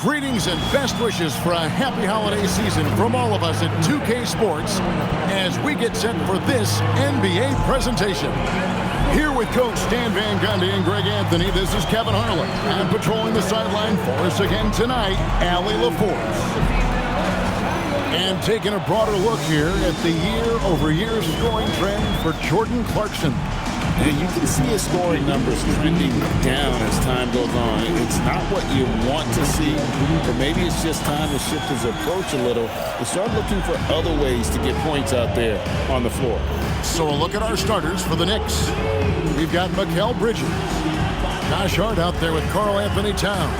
Greetings and best wishes for a happy holiday season from all of us at 2K Sports as we get set for this NBA presentation. Here with Coach Stan Van Gundy and Greg Anthony, this is Kevin Harlan. And patrolling the sideline for us again tonight, Allie LaForce. And taking a broader look here at the year-over-year scoring trend for Jordan Clarkson. And you can see his scoring numbers trending down as time goes on. It's not what you want to see, but maybe it's just time to shift his approach a little and start looking for other ways to get points out there on the floor. So a look at our starters for the Knicks. We've got Mikal Bridges. Josh Hart out there with Karl-Anthony Towns.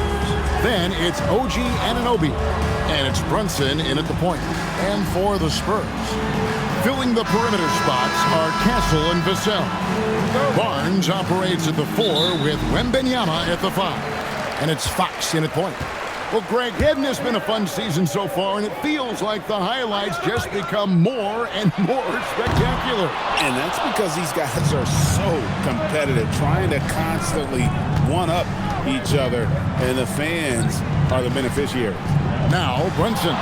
Then it's OG Anunoby. And it's Brunson in at the point. And for the Spurs, filling the perimeter spots are Castle and Vassell. Barnes operates at the 4 with Wembanyama at the 5. And it's Fox in at point. Well, Greg, hasn't this been a fun season so far? And it feels like the highlights just become more and more spectacular. And that's because these guys are so competitive, trying to constantly one-up each other. And the fans are the beneficiaries. Now, Brunson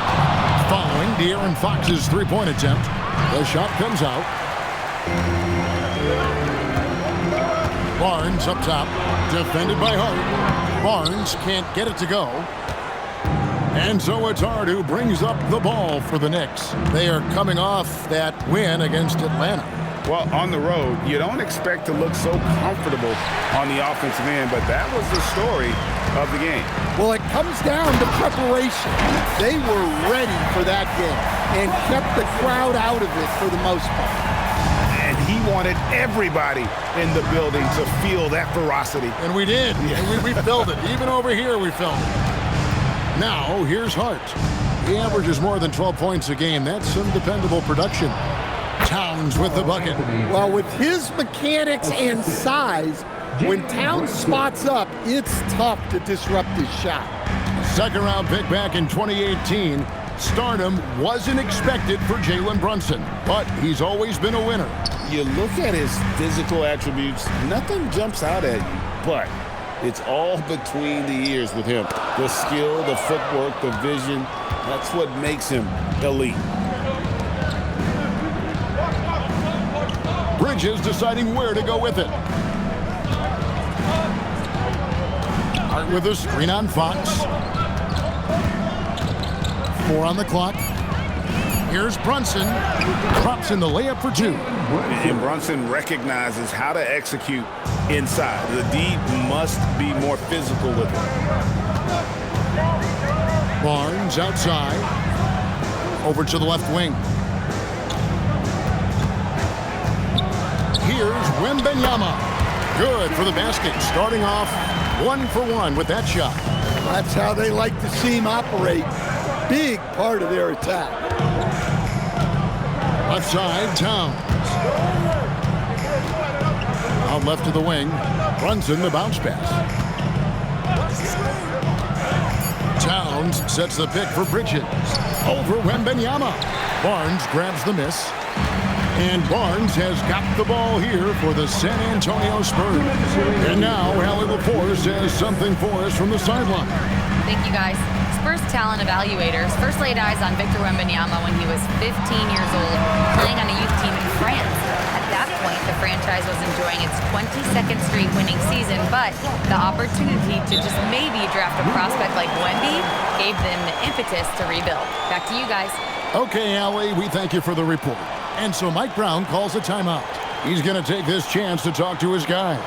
following De'Aaron Fox's three-point attempt. The shot comes out. Barnes up top, defended by Hart. Barnes can't get it to go. And so it's Hart who brings up the ball for the Knicks. They are coming off that win against Atlanta. Well, on the road, you don't expect to look so comfortable on the offensive end, but that was the story of the game. Well, it comes down to preparation. They were ready for that game and kept the crowd out of it for the most part. And he wanted everybody in the building to feel that ferocity. And we did. Yeah. And we felt it. Even over here, we felt it. Now, here's Hart. He averages more than 12 points a game. That's some dependable production. Towns with the bucket. Well, with his mechanics and size, when Towns spots up, it's tough to disrupt his shot. Second-round pick back in 2018. Stardom wasn't expected for Jalen Brunson, but he's always been a winner. You look at his physical attributes, nothing jumps out at you, but it's all between the ears with him. The skill, the footwork, the vision, that's what makes him elite. Bridges deciding where to go with it. Hart with a screen on Fox. 4 on the clock. Here's Brunson. Drops in the layup for 2. And Brunson recognizes how to execute inside. The D must be more physical with it. Barnes outside. Over to the left wing. Here's Wembanyama. Good for the basket. Starting off 1 for 1 with that shot. That's how they like to see him operate. Big part of their attack. Left side, Towns. Out left of the wing. Brunson, the bounce pass. Towns sets the pick for Bridges. Over Wembanyama. Barnes grabs the miss. And Barnes has got the ball here for the San Antonio Spurs. And now, Allie LaForce has something for us from the sideline. Thank you, guys. Spurs talent evaluators first laid eyes on Victor Wembanyama when he was 15 years old, playing on a youth team in France. At that point, the franchise was enjoying its 22nd straight winning season, but the opportunity to just maybe draft a prospect like Wemby gave them the impetus to rebuild. Back to you guys. Okay, Allie, we thank you for the report. And so Mike Brown calls a timeout. He's going to take this chance to talk to his guys.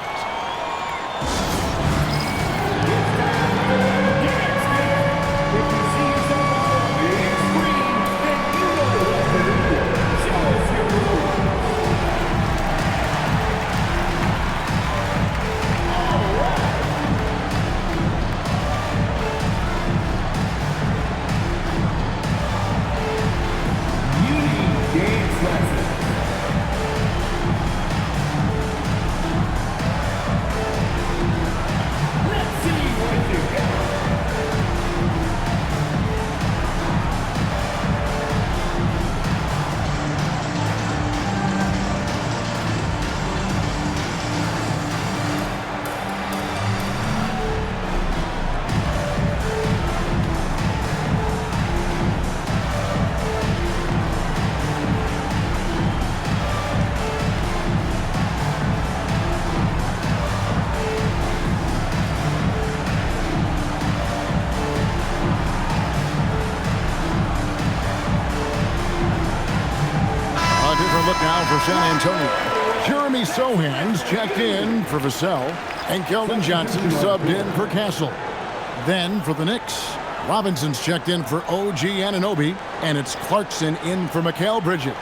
Jimmy Sohan's checked in for Vassell, and Keldon Johnson subbed in for Castle. Then for the Knicks, Robinson's checked in for OG Anunoby, and it's Clarkson in for Mikal Bridges.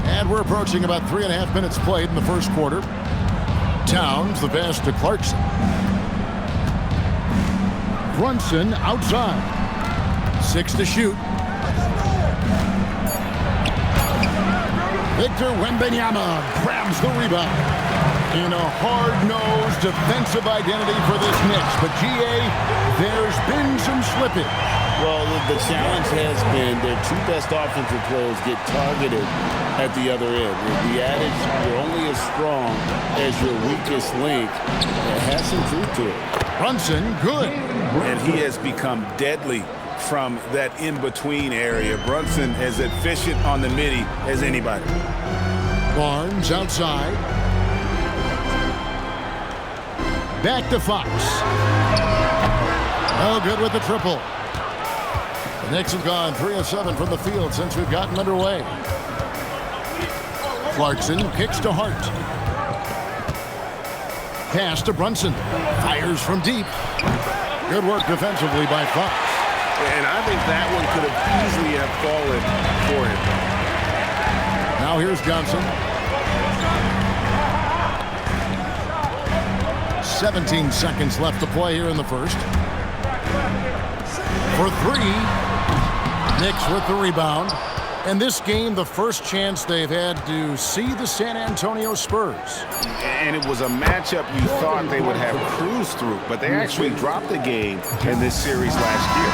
And we're approaching about 3.5 minutes played in the first quarter. Towns the pass to Clarkson. Brunson outside. 6 to shoot. Victor Wembanyama grabs the rebound. In a hard-nosed defensive identity for this Knicks. But, G.A., there's been some slippage. Well, the challenge has been their two best offensive players get targeted at the other end. The adage, you're only as strong as your weakest link, it has some truth to it. Brunson, good. And he has become deadly from that in-between area. Brunson as efficient on the midi as anybody. Barnes outside. Back to Fox. No good with the triple. The Knicks have gone 3 of 7 from the field since we've gotten underway. Clarkson kicks to Hart. Pass to Brunson. Fires from deep. Good work defensively by Fox. And I think that one could have easily have fallen for him. Now here's Johnson. 17 seconds left to play here in the first. For 3. Knicks with the rebound. And this game, the first chance they've had to see the San Antonio Spurs. And it was a matchup you thought they would have cruised through, but they actually dropped the game in this series last year.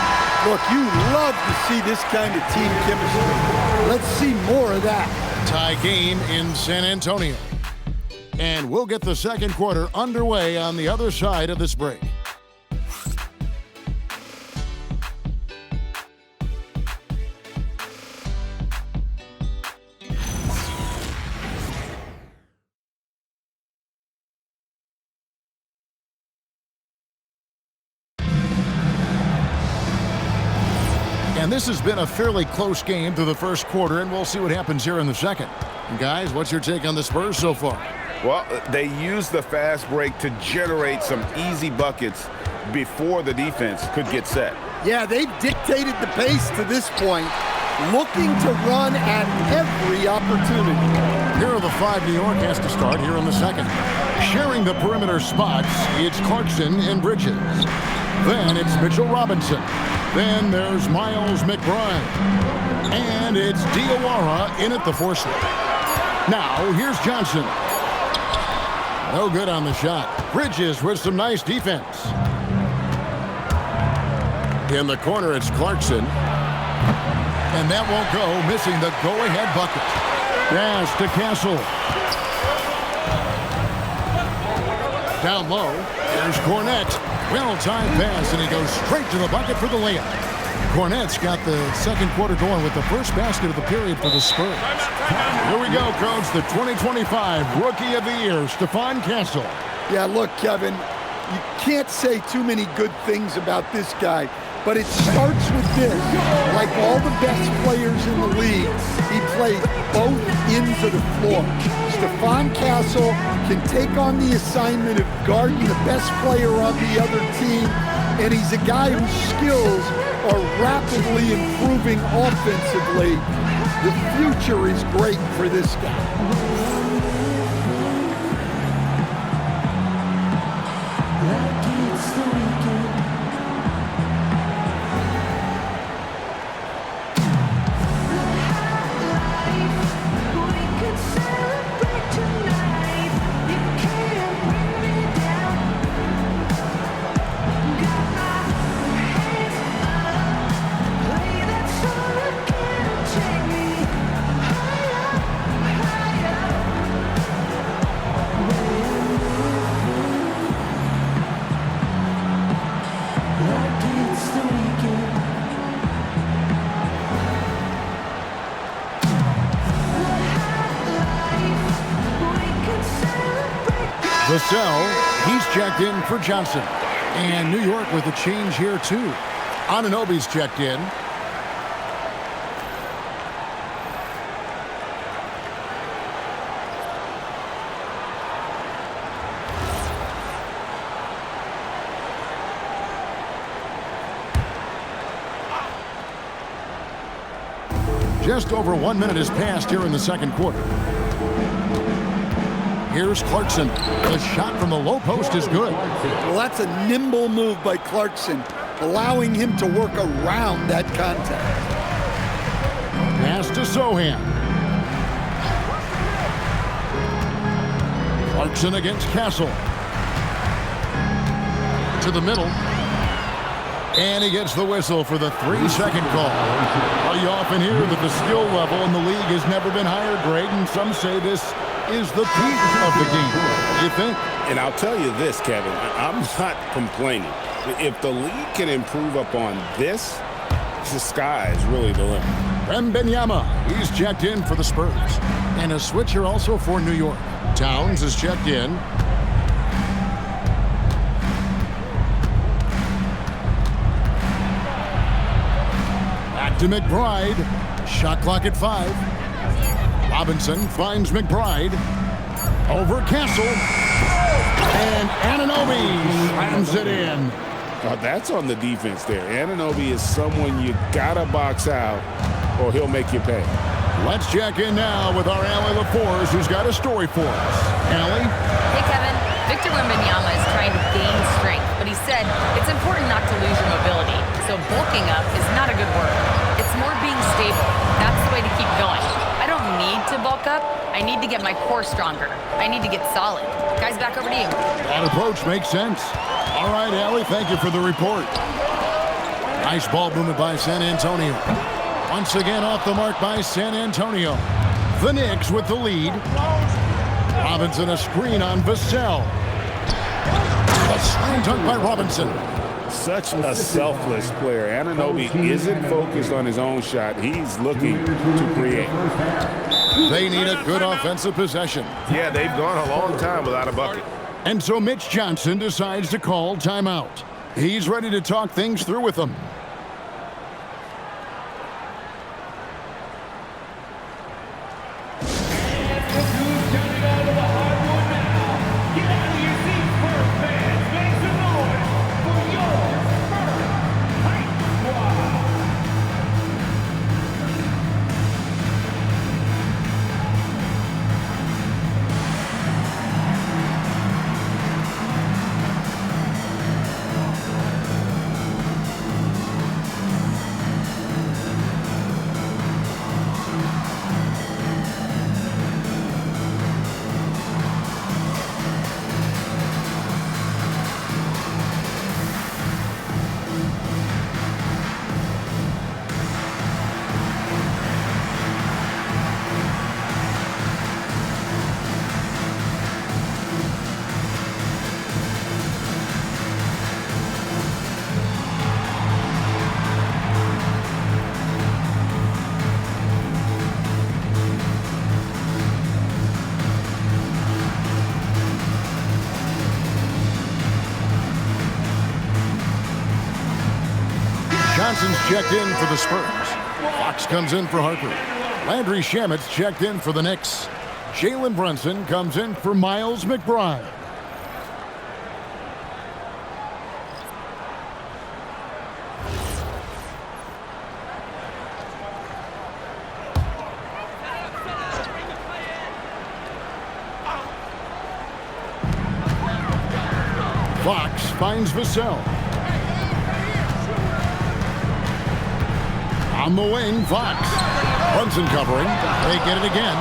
Look, you love to see this kind of team chemistry. Let's see more of that. Tie game in San Antonio. And we'll get the second quarter underway on the other side of this break. And this has been a fairly close game through the first quarter, and we'll see what happens here in the second. And guys, what's your take on the Spurs so far? Well, they used the fast break to generate some easy buckets before the defense could get set. Yeah, they've dictated the pace to this point, looking to run at every opportunity. Here are the 5 New York has to start here in the second. Sharing the perimeter spots, it's Clarkson and Bridges. Then it's Mitchell Robinson. Then there's Miles McBride. And it's Diawara in at the 4 slot. Now, here's Johnson. No good on the shot. Bridges with some nice defense. In the corner, it's Clarkson. And that won't go, missing the go-ahead bucket. Pass to Castle. Down low, there's Cornette. Well-timed pass, and he goes straight to the bucket for the layup. Cornette's got the second quarter going with the first basket of the period for the Spurs. Here we go, Coach. The 2025 Rookie of the Year, Stephon Castle. Yeah, look, Kevin, you can't say too many good things about this guy, but it starts with this. Like all the best players in the league, he plays both ends of the floor. Stephon Castle can take on the assignment of guarding the best player on the other team, and he's a guy whose skills are rapidly improving offensively. The future is great for this guy. Vassell, he's checked in for Johnson. And New York with a change here, too. Anunoby's checked in. Just over 1 minute has passed here in the second quarter. Here's Clarkson. The shot from the low post is good. Well, that's a nimble move by Clarkson, allowing him to work around that contact. Pass to Sohan. Clarkson against Castle. To the middle. And he gets the whistle for the 3-second call. Well, you often hear that the skill level in the league has never been higher, Greg, and some say this is the peak of the game. What do you think? And I'll tell you this, Kevin, I'm not complaining. If the league can improve upon this, the sky is really the limit. Wembanyama, he's checked in for the Spurs. And a switcher also for New York. Towns is checked in. To McBride. Shot clock at 5. Robinson finds McBride. Over Castle. And Anunoby slams it in. That's on the defense there. Anunoby is someone you gotta box out or he'll make you pay. Let's check in now with our Allie LaForce, who's got a story for us. Allie? Hey, Kevin. Victor Wembanyama is trying to gain strength, but he said it's important not to lose your mobility. So bulking up is not a good word. It's more being stable. That's the way to keep going. I don't need to bulk up. I need to get my core stronger. I need to get solid. Guys, back over to you. That approach makes sense. All right, Allie, thank you for the report. Nice ball movement by San Antonio. Once again off the mark by San Antonio. The Knicks with the lead. Robinson a screen on Vassell. A slam dunk by Robinson. Such a selfless player. Anunoby isn't focused on his own shot. He's looking to create. They need a good offensive possession. Yeah, they've gone a long time without a bucket. And so Mitch Johnson decides to call timeout. He's ready to talk things through with them. Johnson's checked in for the Spurs. Fox comes in for Harper. Landry Shamet's checked in for the Knicks. Jalen Brunson comes in for Miles McBride. Fox finds Vassell. On the wing, Fox. Brunson covering. They get it again.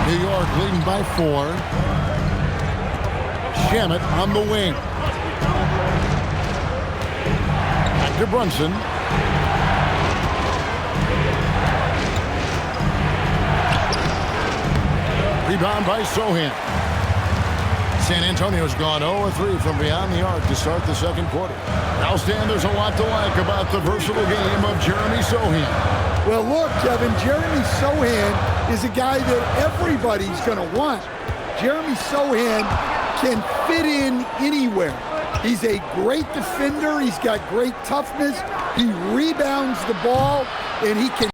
New York leading by 4. Shamet on the wing. Back to Brunson. Rebound by Sohan. San Antonio's gone 0-3 from beyond the arc to start the second quarter. Now, Stan, there's a lot to like about the versatile game of Jeremy Sohan. Well, look, Kevin, Jeremy Sohan is a guy that everybody's going to want. Jeremy Sohan can fit in anywhere. He's a great defender. He's got great toughness. He rebounds the ball, and he can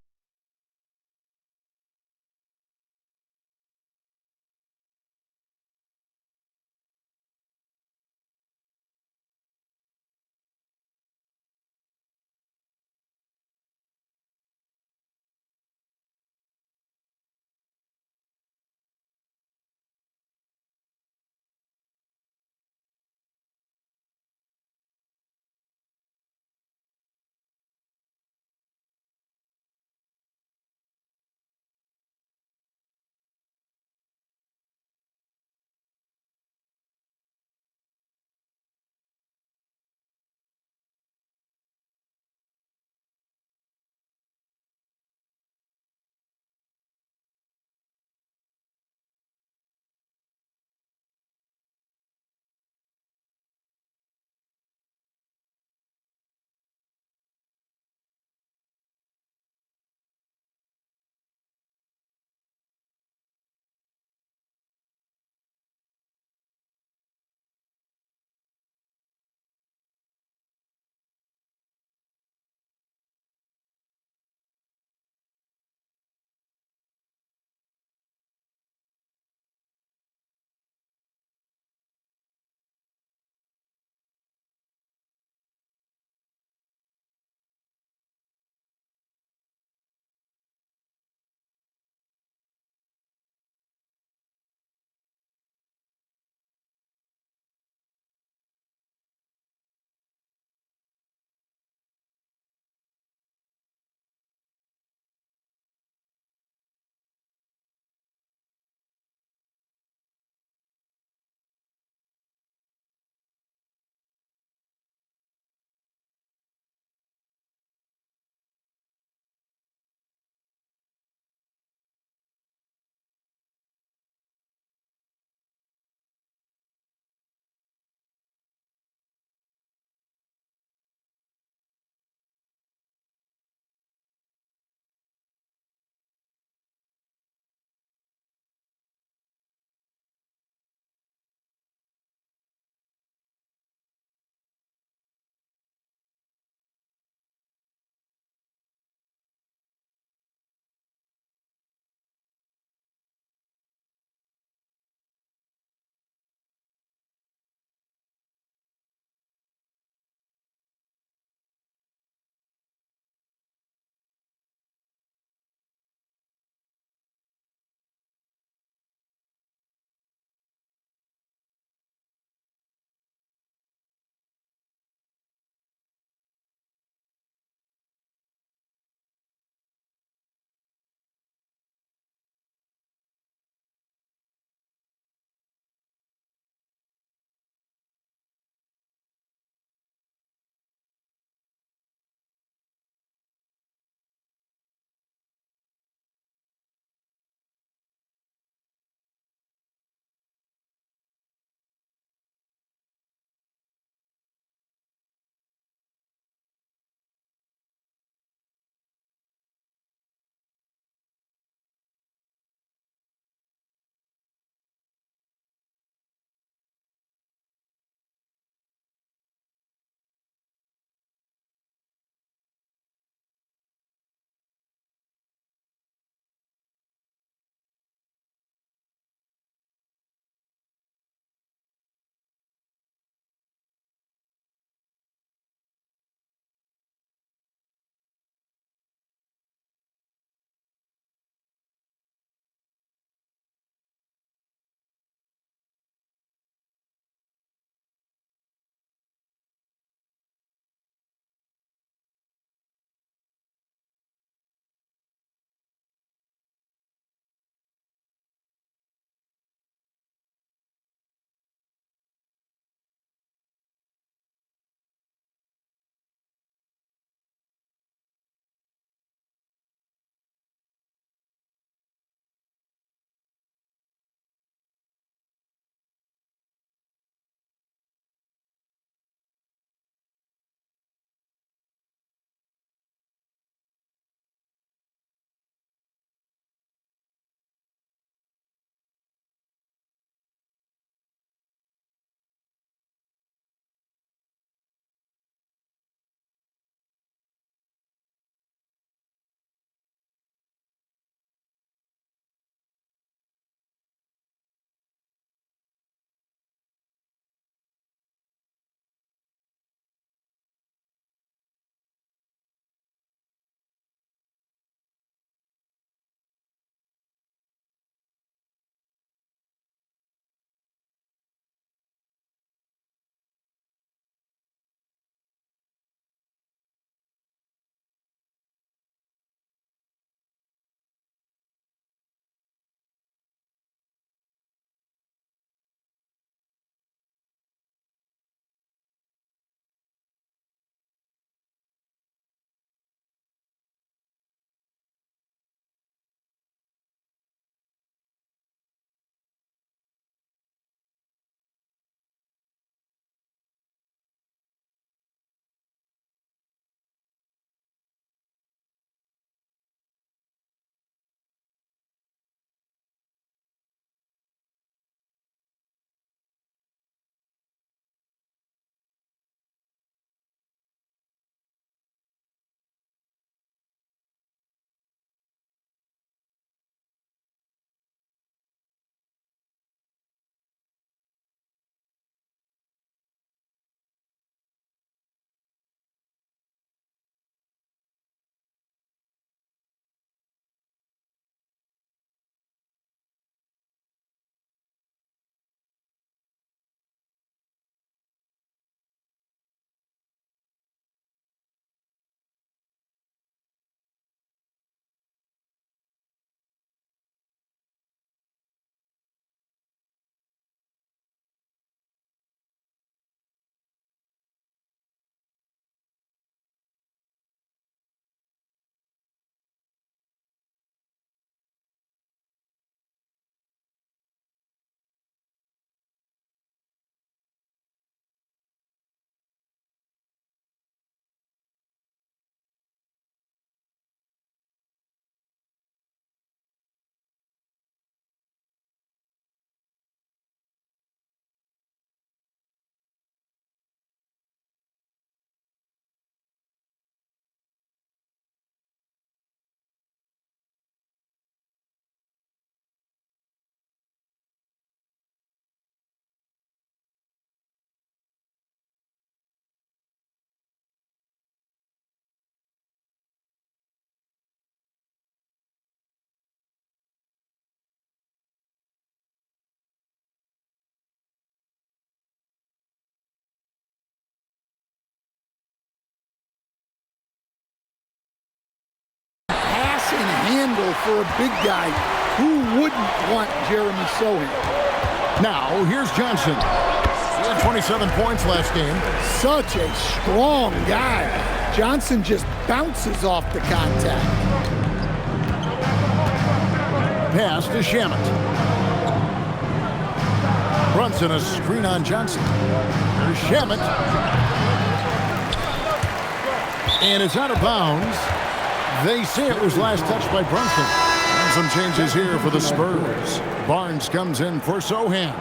handle for a big guy. Who wouldn't want Jeremy Sohan? Now, here's Johnson. He had 27 points last game. Such a strong guy. Johnson just bounces off the contact. Pass to Shamet. Brunson, a screen on Johnson. There's Shamet. And it's out of bounds. They say it was last touched by Brunson. And some changes here for the Spurs. Barnes comes in for Sohan.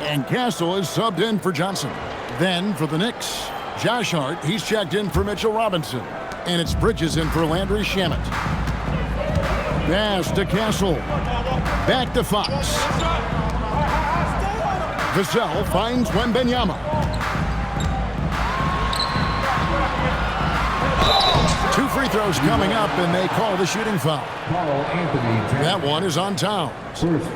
And Castle is subbed in for Johnson. Then for the Knicks, Josh Hart, he's checked in for Mitchell Robinson. And it's Bridges in for Landry Shamet. Pass to Castle. Back to Fox. Vassell finds Wembanyama. Two free throws coming up, and they call the shooting foul. That one is on Towns.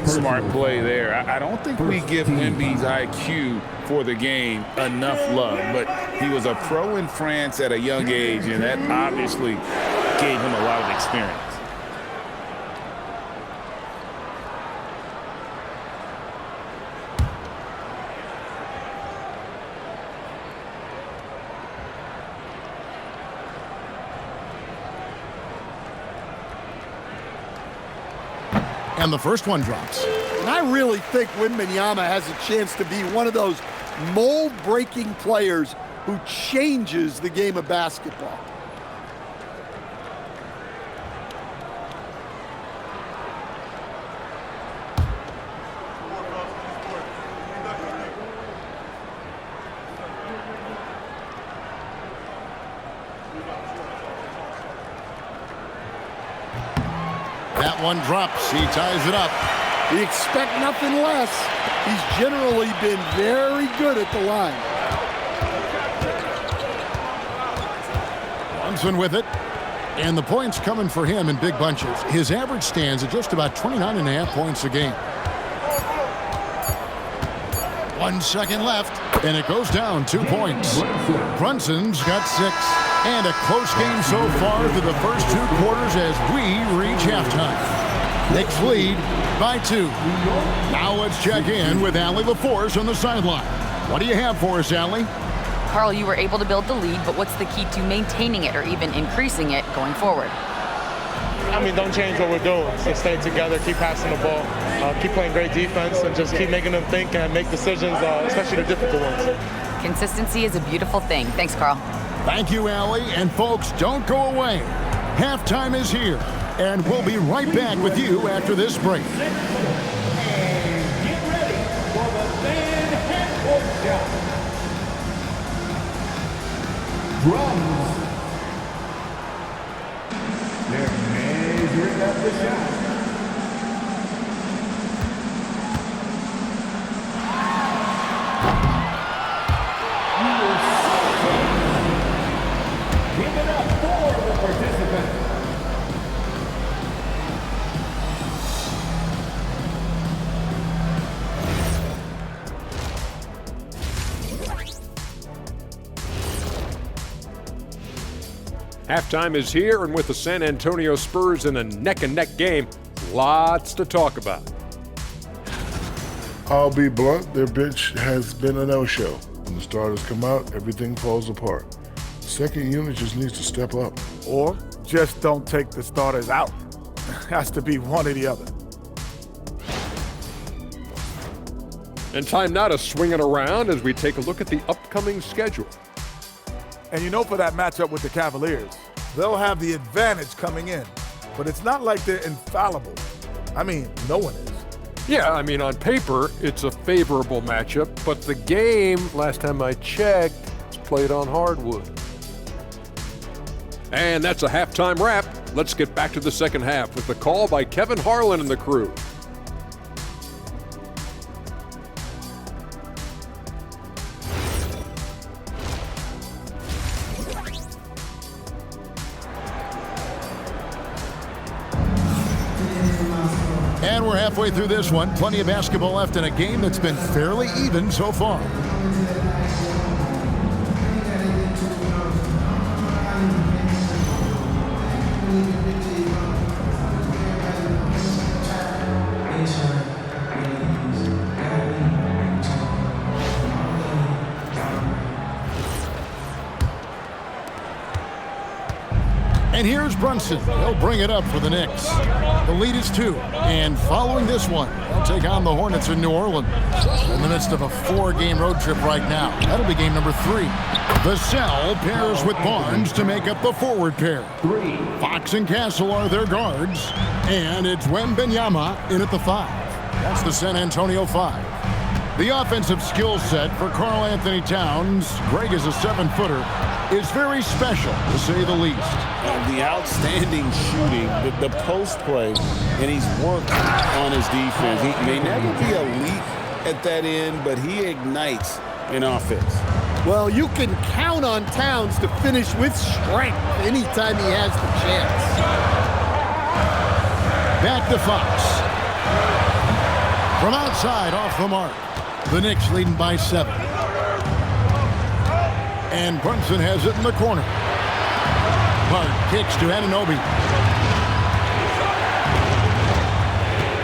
Smart play there. I don't think we give Wemby's IQ for the game enough love, but he was a pro in France at a young age, and that obviously gave him a lot of experience. And the first one drops. And I really think Wembanyama has a chance to be one of those mold-breaking players who changes the game of basketball. That one drops. He ties it up. We expect nothing less. He's generally been very good at the line. Brunson with it. And the points coming for him in big bunches. His average stands at just about 29.5 points a game. 1 second left. And it goes down 2 points. Brunson's got 6. And a close game so far through the first 2 quarters as we reach halftime. Knicks lead by 2. Now let's check in with Allie LaForce on the sideline. What do you have for us, Allie? Carl, you were able to build the lead, but what's the key to maintaining it or even increasing it going forward? I mean, don't change what we're doing. So stay together, keep passing the ball, keep playing great defense, and just keep making them think and make decisions, especially the difficult ones. Consistency is a beautiful thing. Thanks, Carl. Thank you, Allie. And folks, don't go away. Halftime is here, and we'll be right back with you after this break. And get ready for the fan half-court shot. Drums. They're measuring up the shot. Give it up for the participants. Halftime is here, and with the San Antonio Spurs in a neck-and-neck game, lots to talk about. I'll be blunt, their bench has been a no-show. When the starters come out, everything falls apart. The second unit just needs to step up. Or just don't take the starters out. Has to be one or the other. And time now to swing it around as we take a look at the upcoming schedule. And you know, for that matchup with the Cavaliers, they'll have the advantage coming in. But it's not like they're infallible. I mean, no one is. Yeah, I mean, on paper, it's a favorable matchup, but the game, last time I checked, is played on hardwood. And that's a halftime wrap. Let's get back to the second half with the call by Kevin Harlan and the crew. And we're halfway through this one. Plenty of basketball left in a game that's been fairly even so far. And here's Brunson. He'll bring it up for the Knicks. The lead is 2. And following this one, they'll take on the Hornets in New Orleans. In the midst of a 4-game road trip right now. That'll be game number 3. Vassell pairs with Barnes to make up the forward pair. Fox and Castle are their guards. And it's Wembanyama in at the 5. That's the San Antonio 5. The offensive skill set for Karl-Anthony Towns, Greg is a 7-footer, is very special, to say the least. The outstanding shooting, the post play, and he's worked on his defense. He may never be elite at that end, but he ignites in offense. Well, you can count on Towns to finish with strength anytime he has the chance. Back to Fox. From outside, off the mark. The Knicks leading by 7. And Brunson has it in the corner. Hart kicks to Anunoby.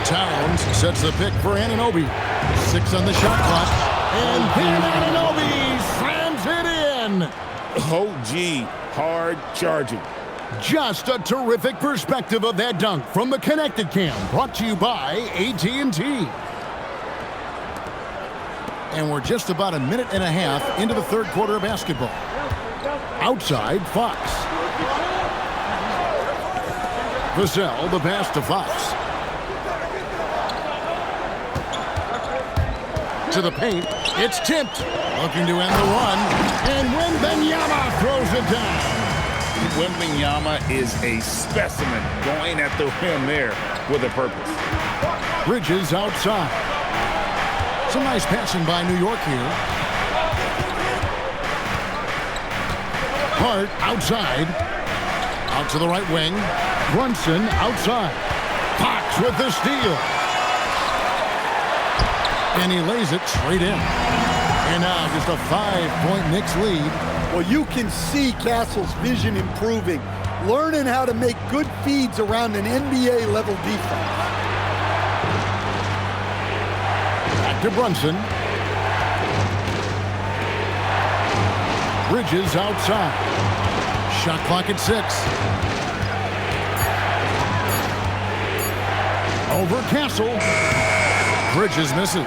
Towns sets the pick for Anunoby. 6 on the shot clock. And then Anunoby slams it in. OG, hard charging. Just a terrific perspective of that dunk from the Connected Cam. Brought to you by AT&T. And we're just about a minute and a half into the third quarter of basketball. Outside, Fox. Vassell, the pass to Fox. To the paint. It's tipped. Looking to end the run. And Wembanyama throws it down. Wembanyama is a specimen going at the rim there with a purpose. Bridges outside. Some nice passing by New York here. Hart outside. Out to the right wing. Brunson outside. Fox with the steal. And he lays it straight in. And now just a 5-point Knicks lead. Well, you can see Castle's vision improving, learning how to make good feeds around an NBA-level defense. Back to Brunson. Bridges outside. Shot clock at 6. Over Castle. Bridges misses.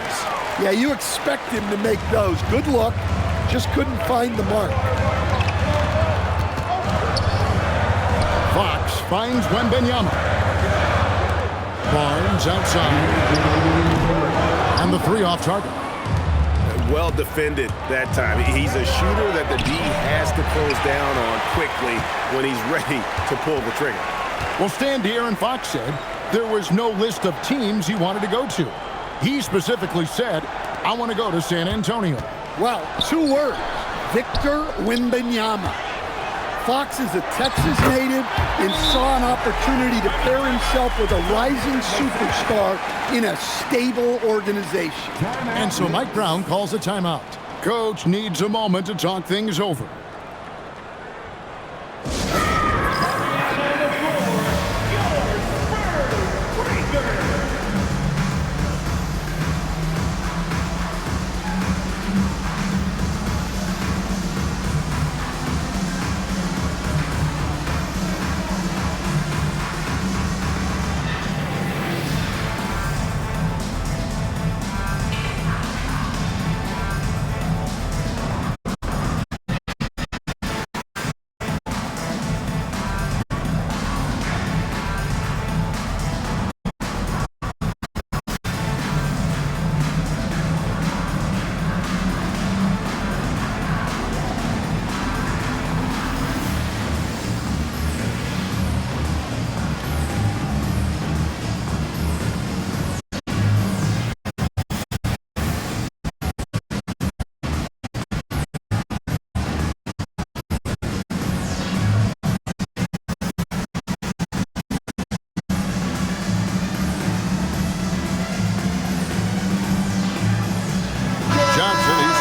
Yeah, you expect him to make those. Good luck. Just couldn't find the mark. Fox finds Wembanyama. Barnes outside. And the 3 off target. Well defended that time. He's a shooter that the D has to close down on quickly when he's ready to pull the trigger. Well, Stan De'Aaron Fox said there was no list of teams he wanted to go to. He specifically said, I want to go to San Antonio. Well, 2 words, Victor Wembanyama. Fox is a Texas native and saw an opportunity to pair himself with a rising superstar in a stable organization. And so Mike Brown calls a timeout. Coach needs a moment to talk things over.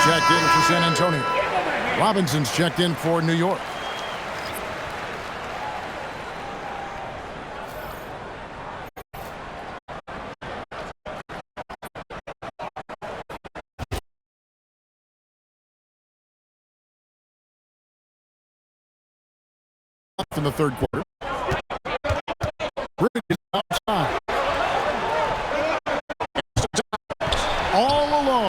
Checked in for San Antonio. Robinson's checked in for New York. In the third quarter. Bridges outside. All alone.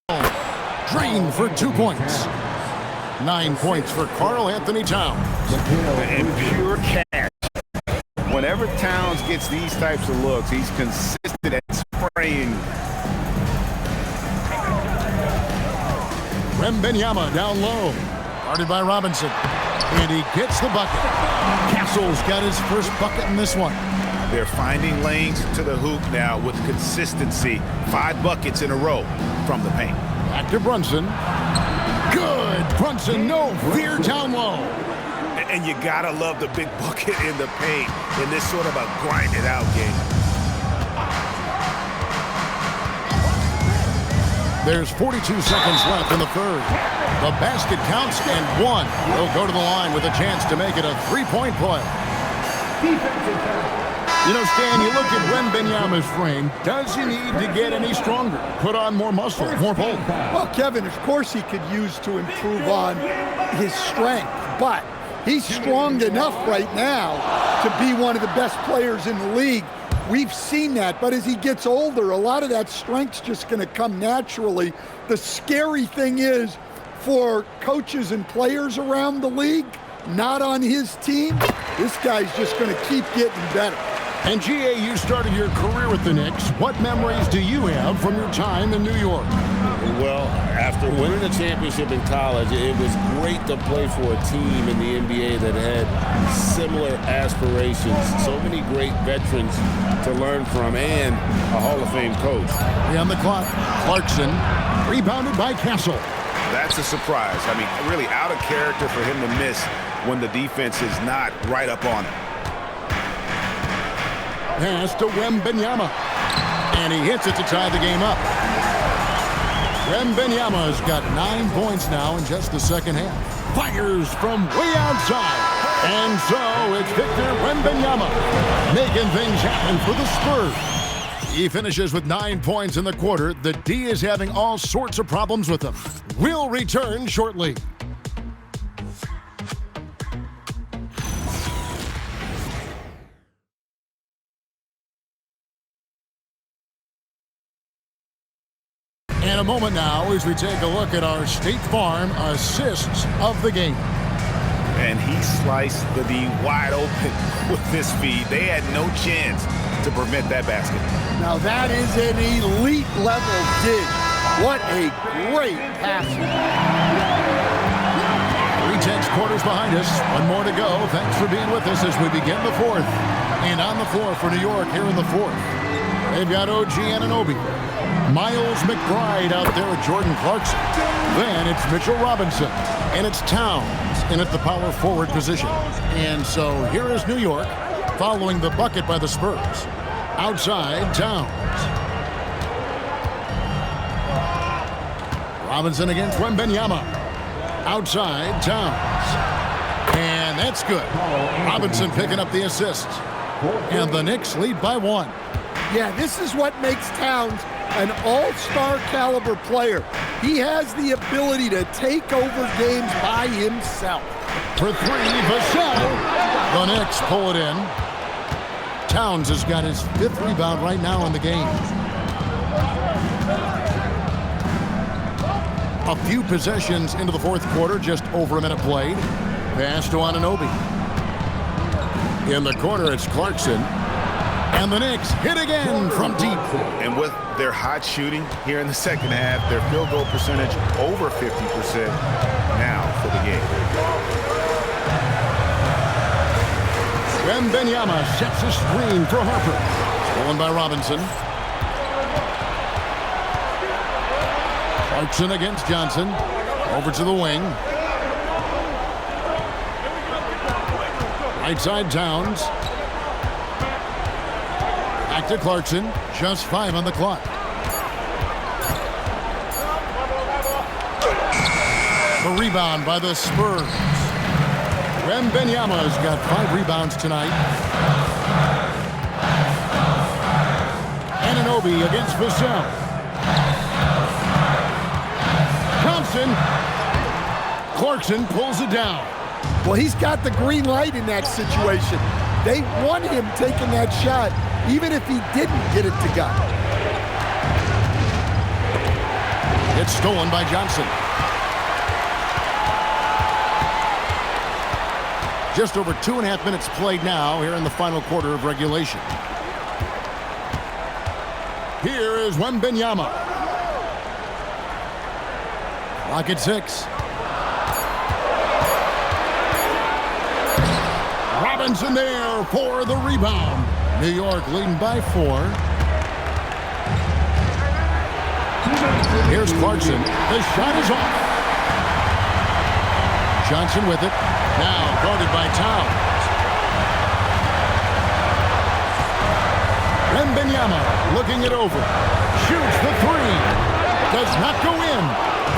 Drained for 2 points. 9 points for Karl-Anthony Towns. And pure cash. Whenever Towns gets these types of looks, he's consistent at spraying. Wembanyama down low. Guarded by Robinson. And he gets the bucket. Castle's got his first bucket in this one. They're finding lanes to the hoop now with consistency. 5 buckets in a row from the paint. Back to Brunson. Good. Brunson, no fear down low. And you gotta love the big bucket in the paint in this sort of a grinded out game. There's 42 seconds left in the third. The basket counts and 1. He'll go to the line with a chance to make it a 3-point play. You know, Stan, you look at Wembanyama's frame. Does he need to get any stronger? Put on more muscle, more bulk? Well, Kevin, of course he could use to improve on his strength, but he's strong enough right now to be one of the best players in the league. We've seen that, but as he gets older, a lot of that strength's just going to come naturally. The scary thing is, for coaches and players around the league, not on his team, this guy's just going to keep getting better. And G.A., you started your career with the Knicks. What memories do you have from your time in New York? Well, after winning a championship in college, it was great to play for a team in the NBA that had similar aspirations. So many great veterans to learn from and a Hall of Fame coach. On the clock, Clarkson, rebounded by Castle. That's a surprise. I mean, really out of character for him to miss when the defense is not right up on him. Pass to Wembanyama. And he hits it to tie the game up. Wembanyama's got 9 points now in just the second half. Fires from way outside. And so it's Victor Wembanyama making things happen for the Spurs. He finishes with 9 points in the quarter. The D is having all sorts of problems with him. We'll return shortly. In a moment now as we take a look at our State Farm assists of the game. And he sliced the D wide open with his feet. They had no chance to prevent that basket. Now that is an elite level dig. What a great pass. 3:10 quarters behind us. One more to go. Thanks for being with us as we begin the fourth. And on the floor for New York here in the fourth, they've got OG Anunoby. Miles McBride out there with Jordan Clarkson. Then it's Mitchell Robinson. And it's Towns in at the power forward position. And so here is New York following the bucket by the Spurs. Outside, Towns. Robinson against Wembanyama. Outside, Towns. And that's good. Robinson picking up the assist. And the Knicks lead by 1. Yeah, this is what makes Towns an all-star caliber player. He has the ability to take over games by himself. For 3, Vassell. The Knicks pull it in. Towns has got his 5th rebound right now in the game. A few possessions into the fourth quarter, just over a minute played. Pass to Anunoby. In the corner, it's Clarkson. And the Knicks hit again from deep. And with their hot shooting here in the second half, their field goal percentage over 50% now for the game. Wembanyama sets a screen for Harper. Stolen by Robinson. Clarkson against Johnson. Over to the wing. Right side, Towns. Back to Clarkson. Just 5 on the clock. The rebound by the Spurs. Wembanyama's got 5 rebounds tonight. Anunoby against Vassell. Thompson. Clarkson pulls it down. Well, he's got the green light in that situation. They want him taking that shot, even if he didn't get it to go. It's It's stolen by Johnson. Just over 2.5 minutes played now here in the final quarter of regulation. Here is Wembanyama. Clock at 6. Robinson there for the rebound. New York leading by 4. Here's Clarkson. The shot is off. Johnson with it. Now guarded by Towns. Wembanyama looking it over. Shoots the 3. Does not go in.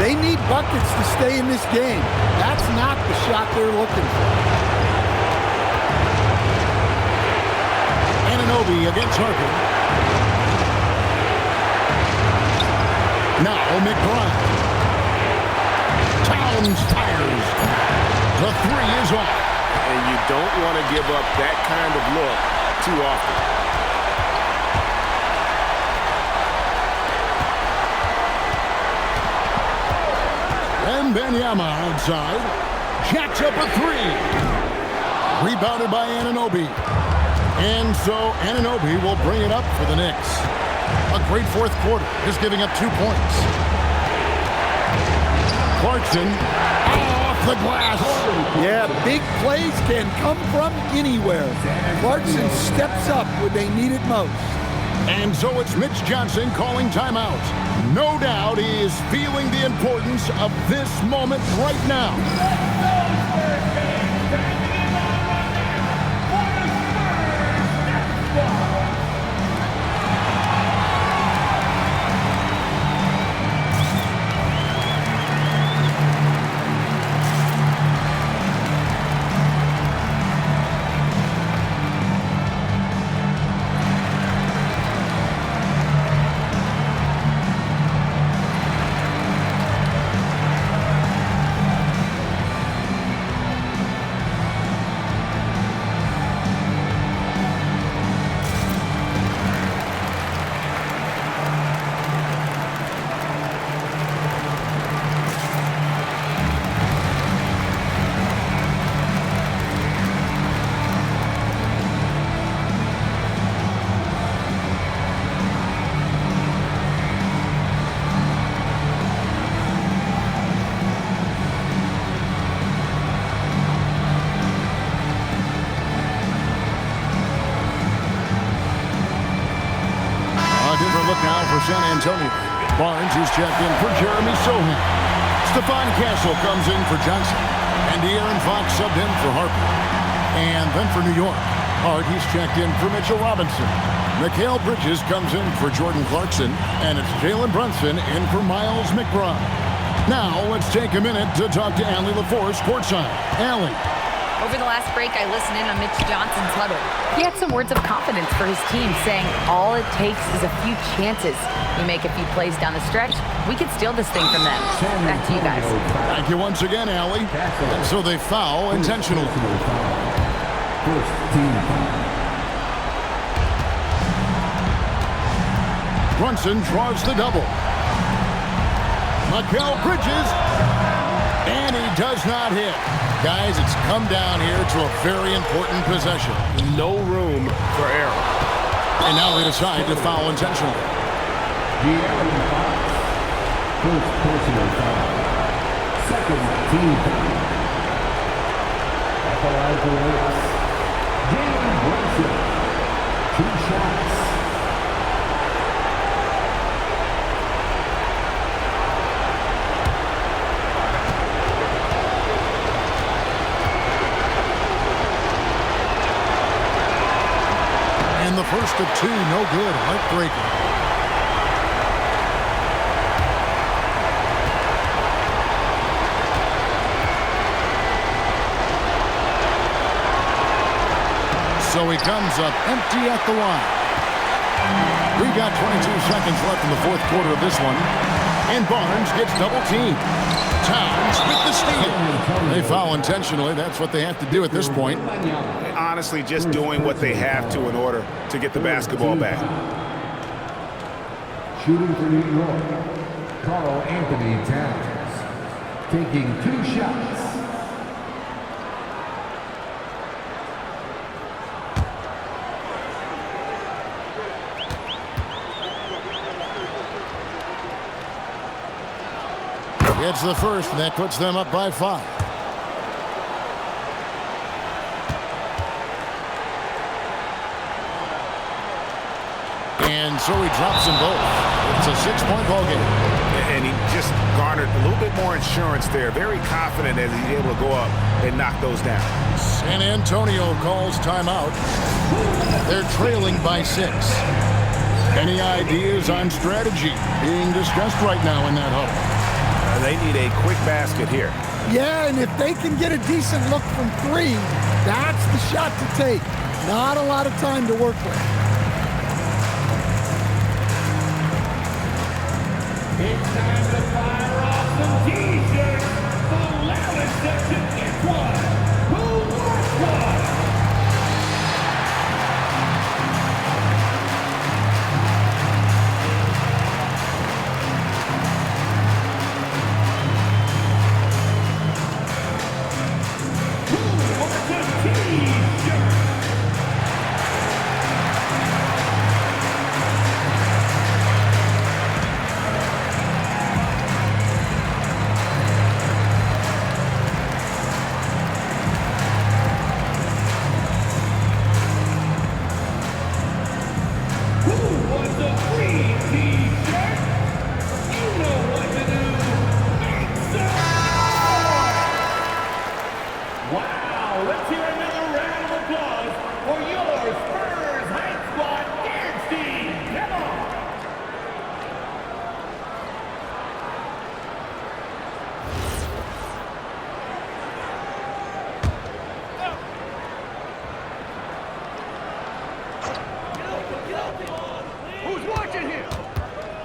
They need buckets to stay in this game. That's not the shot they're looking for. Anunoby against Harper. Now McBride. Towns fires. The 3 is off. And you don't want to give up that kind of look too often. Wembanyama outside. Jacks up a 3. Rebounded by Anunoby. And so Anunoby will bring it up for the Knicks. A great fourth quarter, just giving up 2 points. Clarkson off the glass. Yeah, big plays can come from anywhere. Clarkson steps up when they need it most. And so it's Mitch Johnson calling timeout. No doubt he is feeling the importance of this moment right now. Now for San Antonio. Barnes is checked in for Jeremy Sohan. Stephon Castle comes in for Johnson. And De'Aaron Fox subbed in for Harper. And then for New York, Hart, he's checked in for Mitchell Robinson. Mikal Bridges comes in for Jordan Clarkson. And it's Jalen Brunson in for Miles McBride. Now let's take a minute to talk to Allie LaForce courtside. Allie. Over the last break, I listened in on Mitch Johnson's huddle. He had some words of confidence for his team, saying all it takes is a few chances. We make a few plays down the stretch, we could steal this thing from them. Back to you guys. Thank you once again, Allie. And so they foul intentionally. Brunson draws the double. Mikal Bridges, and he does not hit. Guys, it's come down here to a very important possession. No room for error. And now they decide to foul intentionally. First personal foul. Second team foul. At the line for the Knicks, Jalen Brunson. 2 shots. And the first of 2, no good. Heartbreaking. So he comes up empty at the line. We've got 22 seconds left in the fourth quarter of this one. And Barnes gets double teamed. Towns with the steal. They foul intentionally. That's what they have to do at this point. Honestly, just doing what they have to in order to get the basketball back. Shooting for New York, Karl-Anthony Towns, taking 2 shots. It's the first, and that puts them up by 5. And so he drops them both. It's a 6-point ball game. And he just garnered a little bit more insurance there. Very confident that he's able to go up and knock those down. San Antonio calls timeout. They're trailing by 6. Any ideas on strategy being discussed right now in that huddle? They need a quick basket here. Yeah, and if they can get a decent look from 3, that's the shot to take. Not a lot of time to work with. It's time to fire off some T-shirts. The loudest section gets one. Who wants one?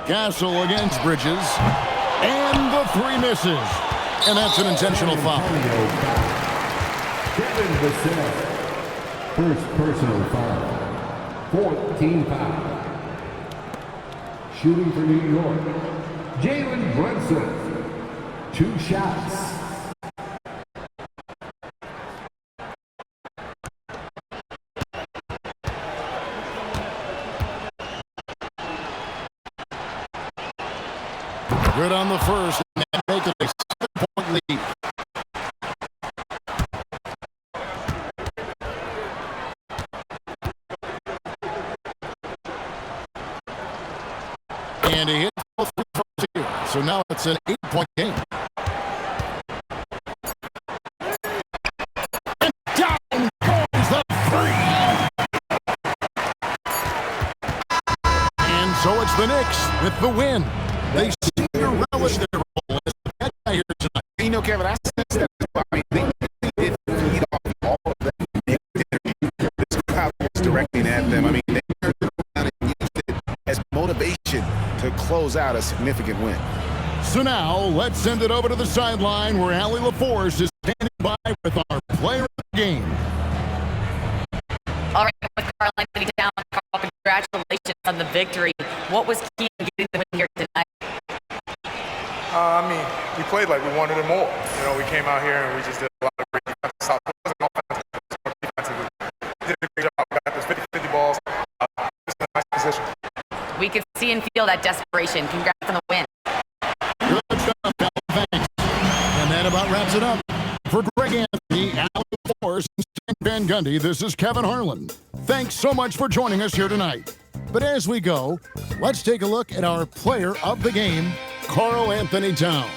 Castle against Bridges. And the 3 misses. And that's an intentional foul. Kevin Vassell. First personal foul. 14 foul. Shooting for New York. Jalen Brunson. 2 shots. Good on the first, and that makes it a 7-point lead. And he hit both free throws here, so now it's an 8-point game. And down goes the 3. And so it's the Knicks with the win. They seem to relish their role as the bad guy here tonight. You know, Kevin, I sense that. I mean, they did feed off all of that. This crowd was directing at them. I mean, they turned it around and used it as motivation to close out a significant win. So now, let's send it over to the sideline where Allie LaForce is standing by with our player of the game. All right, with Karl-Anthony Towns, Karl, congratulations on the victory. What was key in getting the win here tonight? I mean, we played like we wanted it more. You know, we came out here and we just did a lot of great defensive stuff. It wasn't offensive, it was more defensive. We did a great job. We got those 50-50 balls. Just in a nice position. We could see and feel that desperation. Congrats on the win. Good job, thanks. And that about wraps it up. For Greg Anthony, Allie LaForce, and Stan Van Gundy, this is Kevin Harlan. Thanks so much for joining us here tonight. But as we go, let's take a look at our player of the game, Karl-Anthony Towns.